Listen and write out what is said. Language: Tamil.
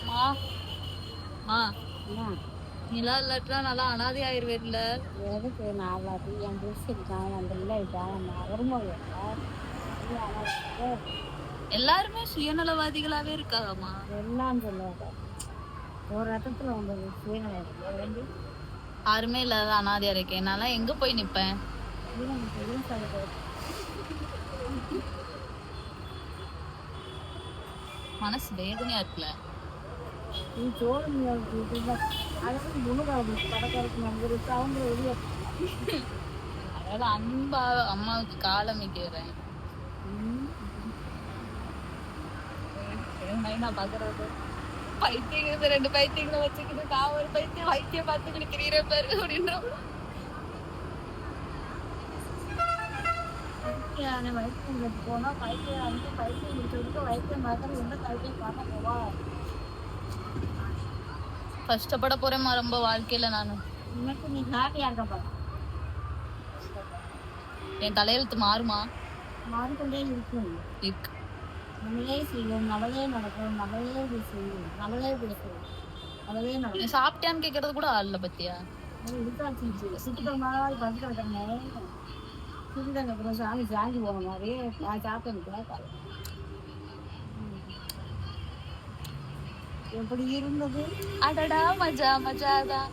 மா மா நிலா இல்லாட்டா நல்லா அனாதை ஆயிருவேன்ல. எதுக்கு நான் என் ட்ரெஸ் இருக்கான் அந்த இல்லை இருக்கான் வரும்போது எல்லாருமே சுயநலவாதிகளாவே இருக்காங்கம்மா. எல்லாம் சொல்லுவாங்க ஒரு ரத்தத்துல வந்தது சுயநலம் யாருமே இல்லாத அனாதையா இருக்கேன். என்னால எங்க போய் நிப்பேன்? மனசு வேதனையா இருக்குல்ல. அதனால அன்பா அம்மாவுக்கு காலமிக்கிறேன். நான் பாக்குறது பைத்தியங்கிறது 2 பைத்தியங்களை வச்சுக்கிட்டு நான் ஒரு பைத்தியம் வைத்தியம் பார்த்துக்கிட்டு திரியிறேன் பாரு அப்படின்ற வைத்தியம் போனா பைத்தியம் பைத்தியம் முடிச்சதுக்கு வைத்தியம் பார்க்கறது எந்த பைத்தியம் பார்க்க போவா. கஷ்டப்பட போறேம்மா ரொம்ப வாழ்க்கையில. நானு இன்னைக்கு நீ ஹாப்பியா இருக்கப்பா. என் தலையெழுத்து மாறுமா? மாறிக்கொண்டே இருக்கும். நம்மளே செய்யும் நம்மளே நடக்கும் நம்மளே செய்யும் நம்மளே பேசுவோம் நம்மளே நடக்கும். சாப்பிட்டான்னு கேட்கறது கூட ஆள்ல பத்தியா சுத்துக்கிற மாதிரி படுத்து கிடக்கிறேன். சுத்திட்டாங்க அப்புறம் சாமி சாஞ்சி போன மாதிரி நான் சாப்பிட்டேன். எப்படி இருந்தது? அடடா மஜா மஜாதான்.